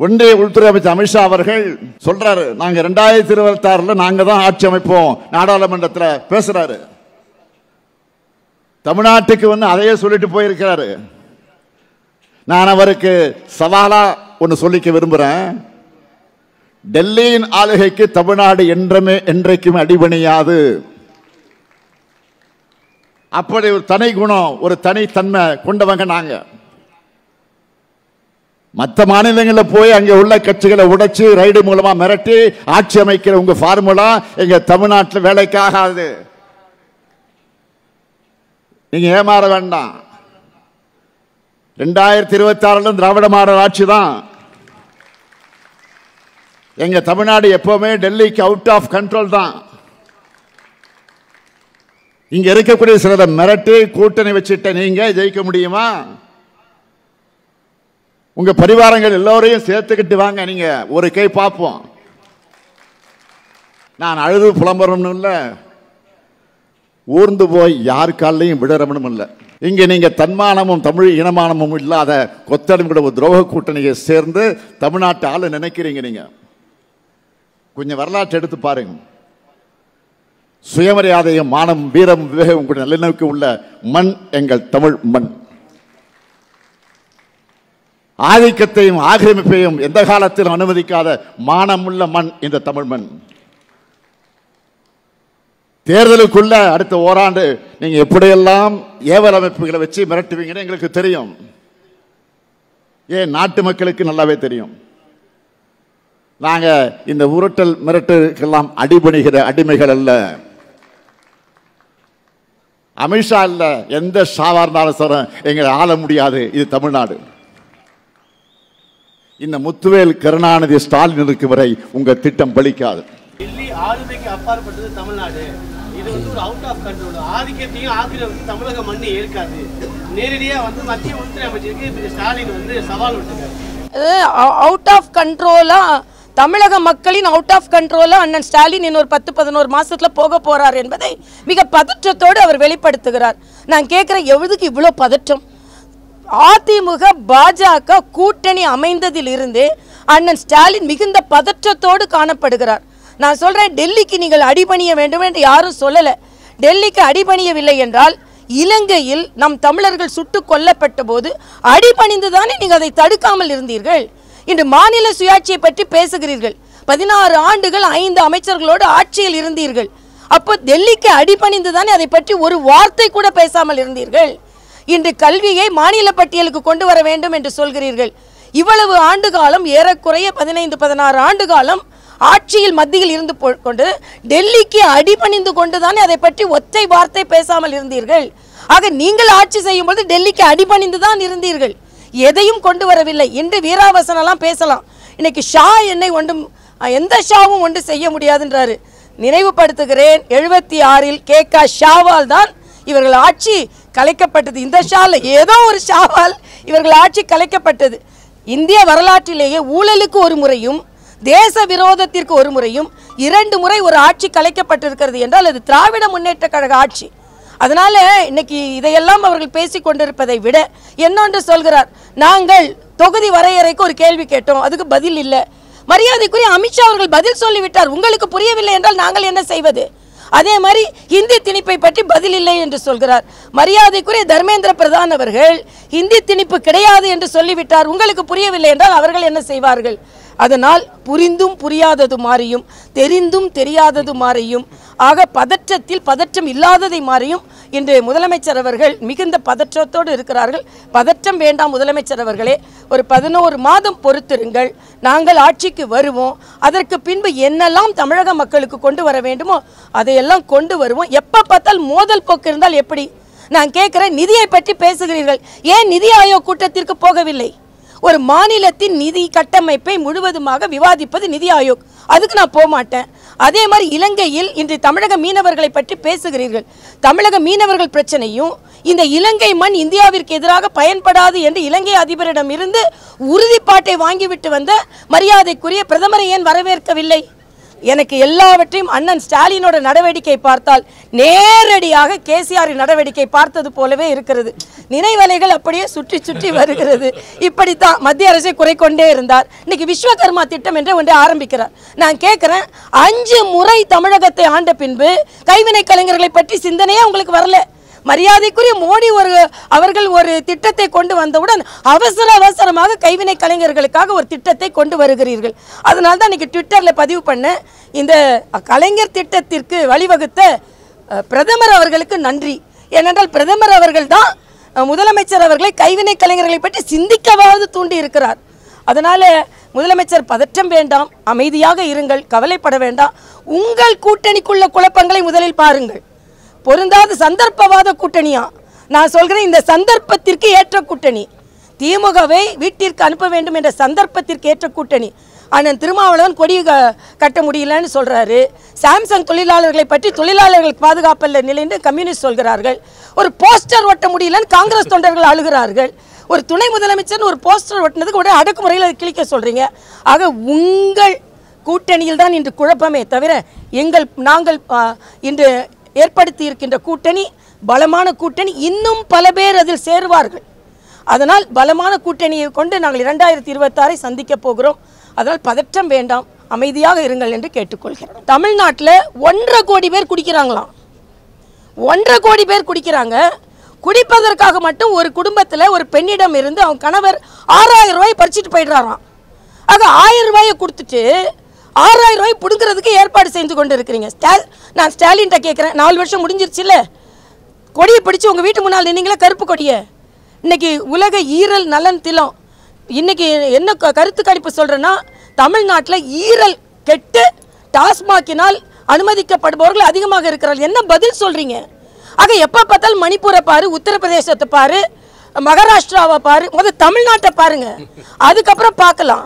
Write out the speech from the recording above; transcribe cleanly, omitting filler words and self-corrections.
ஒன்றிய உள்துறை அமைச்சர் அமித்ஷா அவர்கள் சொல்றாரு, நாங்க 2026 நாங்க தான் ஆட்சி அமைப்போம் நாடாளுமன்றத்தில் பேசுறாரு. தமிழ்நாட்டுக்கு வந்து அதையே சொல்லிட்டு போயிருக்கிறாரு. நான் அவருக்கு சவாலா ஒன்று சொல்லிக்க விரும்புகிறேன். டெல்லியின் ஆளுகைக்கு தமிழ்நாடு என்றைக்கும் அடிபணியாது. அப்படி ஒரு தனி குணம், ஒரு தனித்தன்மை கொண்டவங்க நாங்க. மற்ற மாநிலங்களில் போய் அங்கே உள்ள கட்சிகளை உடைச்சு ரைடு மூலமா மிரட்டி ஆட்சி அமைக்கிற உங்க ஃபார்முலா எங்க தமிழ்நாட்டில் வேலைக்காகாது. நீங்க ஏமாற வேண்டாம். 2026 திராவிட மாடல் ஆட்சி தான். எங்க தமிழ்நாடு எப்பவுமே டெல்லிக்கு அவுட் ஆஃப் கண்ட்ரோல் தான். இங்க இருக்கக்கூடிய சிலரை மிரட்டி கூட்டணி வச்சுட்ட நீங்க ஜெயிக்க முடியுமா? உங்க பரிவாரங்கள் எல்லோரையும் சேர்த்துக்கிட்டு வாங்க, நீங்க ஒரு கை பார்ப்போம். நான் அழுது புலம்புறோம்னு இல்லை, ஊர்ந்து போய் யார் காலையும் விடறவனும் இல்லை. இங்க நீங்க தன்மானமும் தமிழ் இனமானமும் இல்லாத கொத்தடிமையோட ஒரு துரோக கூட்டணியை சேர்ந்து தமிழ்நாட்டு ஆளு நினைக்கிறீங்க. நீங்க கொஞ்சம் வரலாற்று எடுத்து பாருங்க. சுயமரியாதையும் மானம் வீரம் விவேகம் நல்லிணக்கம் உள்ள மண் எங்கள் தமிழ் மண். ஆதிக்கத்தையும் ஆக்கிரமிப்பையும் எந்த காலத்திலும் அனுமதிக்காத மானமுள்ள மண் இந்த தமிழ் மண். தேர்தலுக்குள்ள அடுத்த ஓராண்டு நீங்க எப்படியெல்லாம் ஏவல் அமைப்புகளை வச்சு மிரட்டுவீங்கன்னு எங்களுக்கு தெரியும். ஏன் நாட்டு மக்களுக்கு நல்லாவே தெரியும். நாங்க இந்த உருட்டல் மிரட்டுக்கெல்லாம் அடிபணிகிற அடிமைகள் அல்ல. அமித்ஷா இல்ல, எந்த ஷாவா இருந்தாலும் சார் எங்களை ஆள முடியாது. இது தமிழ்நாடு. இந்த முத்துவேல் கருணாநிதி ஸ்டாலின் இருக்கு வரை உங்க திட்டம் பலிக்காது. டெல்லி ஆளுமைக்கு அப்பாற்பட்டது தமிழ்நாடு. இது வந்து ஒரு அவுட் ஆஃப் கண்ட்ரோல். ஆதிக்கத்தையும் ஆக்கிரமித்து தமிழக மண்ணை ஏற்காது. நேரடியா வந்து மத்திய உள்துறை அமைச்சருக்கு ஸ்டாலின் வந்து சவால் விட்டுருக்காரு. அவுட் ஆஃப் கண்ட்ரோலா தமிழக மக்களின் அவுட் ஆஃப் கண்ட்ரோலா அண்ணன் ஸ்டாலின் இன்னொரு 10-11 மாசத்துல போக போறார் என்பதை மிக பதற்றத்தோடு அவர் வெளிப்படுத்துகிறார். நான் கேட்கிறேன், எவ்வளவுக்கு இவ்வளோ பதற்றம்? அதிமுக பாஜக கூட்டணி அமைந்ததில் இருந்து அண்ணன் ஸ்டாலின் மிகுந்த பதற்றத்தோடு காணப்படுகிறார். நான் சொல்றேன், டெல்லிக்கு நீங்கள் அடிபணிய வேண்டும் என்று யாரும் சொல்லல. டெல்லிக்கு அடிபணியவில்லை என்றால் இலங்கையில் நம் தமிழர்கள் சுட்டுக் கொல்லப்பட்ட போது அடிபணிந்துதானே நீங்கள் அதை தடுக்காமல் இருந்தீர்கள். இன்று மாநில சுயாட்சியை பற்றி பேசுகிறீர்கள். 16 ஆண்டுகள் 5 அமைச்சர்களோடு ஆட்சியில் இருந்தீர்கள். அப்போ டெல்லிக்கு அடிபணிந்துதானே அதை பற்றி ஒரு வார்த்தை கூட பேசாமல் இருந்தீர்கள். இன்று கல்வியை மாநில பட்டியலுக்கு கொண்டு வர வேண்டும் என்று சொல்கிறீர்கள். இவ்வளவு ஆண்டு காலம், ஏறக்குறைய 15-16 ஆண்டு காலம் ஆட்சியில் மத்தியில் இருந்து கொண்டு டெல்லிக்கு அடிபணிந்து கொண்டுதானே அதை பற்றி ஒற்றை வார்த்தை பேசாமல் இருந்தீர்கள். ஆக நீங்கள் ஆட்சி செய்யும் போது டெல்லிக்கு அடிபணிந்து தான் இருந்தீர்கள், எதையும் கொண்டு வரவில்லை. இன்று வீராவசனெல்லாம் பேசலாம். இன்னைக்கு ஷா என்னை ஒன்றும் எந்த ஷாவும் ஒன்று செய்ய முடியாதுன்றாரு. நினைவுபடுத்துகிறேன், 76 KK ஷாவால் தான் இவர்கள் ஆட்சி கலைக்கப்பட்டது. இந்த ஷால ஏதோ ஒரு ஷாவால் இவர்கள் ஆட்சி கலைக்கப்பட்டது. இந்திய வரலாற்றிலேயே ஊழலுக்கு ஒரு முறையும் தேச விரோதத்திற்கு ஒரு முறையும் 2 முறை ஒரு ஆட்சி கலைக்கப்பட்டிருக்கிறது என்றால் அது திராவிட முன்னேற்ற கழக ஆட்சி. அதனால இன்னைக்கு இதையெல்லாம் அவர்கள் பேசிக் கொண்டிருப்பதை விட என்னொன்று சொல்கிறார், நாங்கள் தொகுதி வரையறைக்கு ஒரு கேள்வி கேட்டோம், அதுக்கு பதில் இல்லை. மரியாதைக்குரிய அமித்ஷா அவர்கள் பதில் சொல்லிவிட்டார். உங்களுக்கு புரியவில்லை என்றால் நாங்கள் என்ன செய்வது? அதே மாதிரி ஹிந்தி திணிப்பை பற்றி பதில் இல்லை என்று சொல்கிறார். மரியாதைக்குரிய தர்மேந்திர பிரதான் அவர்கள் ஹிந்தி திணிப்பு கிடையாது என்று சொல்லிவிட்டார். உங்களுக்கு புரியவில்லை என்றால் அவர்கள் என்ன செய்வார்கள்? அதனால் புரிந்தும் புரியாதது மாறியும் தெரிந்தும் தெரியாதது மாறியும் ஆக பதற்றத்தில் பதற்றம் இல்லாததை மாறியும் இன்று முதலமைச்சர் அவர்கள் மிகுந்த பதற்றத்தோடு இருக்கிறார்கள். பதற்றம் வேண்டாம் முதலமைச்சர் அவர்களே, ஒரு 11 மாதம் பொறுத்திருங்கள், நாங்கள் ஆட்சிக்கு வருவோம். அதற்கு பின்பு என்னெல்லாம் தமிழக மக்களுக்கு கொண்டு வர வேண்டுமோ அதையெல்லாம் கொண்டு வருவோம். எப்போ பார்த்தால் மோதல் போக்கு இருந்தால் எப்படி? நான் கேட்கிறேன், நிதியை பற்றி பேசுகிறீர்கள், ஏன் நிதி ஆயோக் கூட்டத்திற்கு போகவில்லை? ஒரு மாநிலத்தின் நிதி கட்டமைப்பை முழுவதுமாக விவாதிப்பது நிதி ஆயோக், அதுக்கு நான் போக மாட்டேன். அதே மாதிரி இலங்கையில் இன்று தமிழக மீனவர்களை பற்றி பேசுகிறீர்கள். தமிழக மீனவர்கள் பிரச்சனையும் இந்த இலங்கை மண் இந்தியாவிற்கு எதிராக பயன்படாது என்று இலங்கை அதிபரிடம் இருந்து உறுதிப்பாட்டை வாங்கிவிட்டு வந்த மரியாதைக்குரிய பிரதமரை ஏன் வரவேற்கவில்லை? எனக்கு எல்லாவற்றையும் அண்ணன் ஸ்டாலினோட நடவடிக்கை பார்த்தால் நேரடியாக கேசிஆரின் நடவடிக்கை பார்த்தது போலவே இருக்கிறது. நினைவலைகள் அப்படியே சுற்றி சுற்றி வருகிறது. இப்படித்தான் மத்திய அரசை குறை கொண்டே இருந்தார். இன்னைக்கு விஸ்வகர்மா திட்டம் என்று ஒன்றை ஆரம்பிக்கிறார். நான் கேட்கிறேன், 5 முறை தமிழகத்தை ஆண்ட பின்பு கைவினை கலைஞர்களை பற்றி சிந்தனையே உங்களுக்கு வரல. மரியாதைக்குரிய மோடி அவர்கள் ஒரு திட்டத்தை கொண்டு வந்தவுடன் அவசரமாக கைவினை கலைஞர்களுக்காக ஒரு திட்டத்தை கொண்டு வருகிறீர்கள். அதனால தான் இன்னைக்கு ட்விட்டரில் பதிவு பண்ண, இந்த கலைஞர் திட்டத்திற்கு வழிவகுத்த பிரதமர் அவர்களுக்கு நன்றி. ஏனென்றால் பிரதமர் அவர்கள் தான் முதலமைச்சர் அவர்களை கைவினை கலைஞர்களை பற்றி சிந்திக்கவாவது தூண்டி இருக்கிறார். அதனால முதலமைச்சர் பதற்றம் வேண்டாம், அமைதியாக இருங்கள், கவலைப்பட வேண்டாம். உங்கள் கூட்டணிக்குள்ள குழப்பங்களை முதலில் பாருங்கள். பொருந்தாத சந்தர்ப்பவாத கூட்டணியா? நான் சொல்கிறேன், இந்த சந்தர்ப்பத்திற்கு ஏற்ற கூட்டணி. திமுகவை வீட்டிற்கு அனுப்ப வேண்டும் என்ற சந்தர்ப்பத்திற்கு ஏற்ற கூட்டணி. ஆனால் திருமாவளவன் கொடி கட்ட முடியலன்னு சொல்றாரு. சாம்சங் தொழிலாளர்களை பற்றி தொழிலாளர்கள் பாதுகாப்பல்ல நிலைன்னு கம்யூனிஸ்ட் சொல்கிறார்கள். ஒரு போஸ்டர் ஒட்ட முடியலன்னு காங்கிரஸ் தொண்டர்கள் அழுகிறார்கள். ஒரு துணை முதலமைச்சர் ஒரு போஸ்டர் ஒட்டினதுக்கு உடனே அடக்குமுறையில் அதை கிழிக்க சொல்றீங்க. ஆக உங்கள் கூட்டணியில் தான் இன்று குழப்பமே தவிர நாங்கள் இன்று ஏற்படுத்தி இருக்கின்ற கூட்டணி பலமான கூட்டணி. இன்னும் பல பேர் அதில் சேருவார்கள். அதனால் பலமான கூட்டணியை கொண்டு நாங்கள் 2026 சந்திக்க போகிறோம். அதனால் பதற்றம் வேண்டாம், அமைதியாக இருங்கள் என்று கேட்டுக்கொள்கிறேன். தமிழ்நாட்டில் 1.5 கோடி பேர் குடிக்கிறாங்களாம். 1.5 கோடி பேர் குடிக்கிறாங்க. குடிப்பதற்காக மட்டும் ஒரு குடும்பத்தில் ஒரு பெண்ணிடம் இருந்து அவங்க கணவர் 6000 ரூபாய் பறிச்சுட்டு போயிடுறாராம். ஆக 1000 ரூபாயை கொடுத்துட்டு 6000 ரூபாய் பிடுங்கிறதுக்கு ஏற்பாடு செஞ்சு கொண்டு இருக்கிறீங்க. நான் ஸ்டாலின்ட்ட கேட்குறேன், 4 வருஷம் முடிஞ்சிருச்சுல்ல, கொடியை பிடிச்சி உங்கள் வீட்டு முன்னால் நின்னீங்களா கருப்பு கொடியை? இன்னைக்கு உலக ஈரல் நலன் திலம். இன்னைக்கு என்ன கருத்து கணிப்பு சொல்கிறேன்னா, தமிழ்நாட்டில் ஈரல் கெட்டு டாஸ்மாகினால் அனுமதிக்கப்படுபவர்கள் அதிகமாக இருக்கிறார்கள். என்ன பதில் சொல்கிறீங்க? ஆக எப்போ பார்த்தாலும் மணிப்பூரை பாரு, உத்தரப்பிரதேசத்தை பாரு, மகாராஷ்டிராவை பாரு, முதல் தமிழ்நாட்டை பாருங்க, அதுக்கப்புறம் பார்க்கலாம்.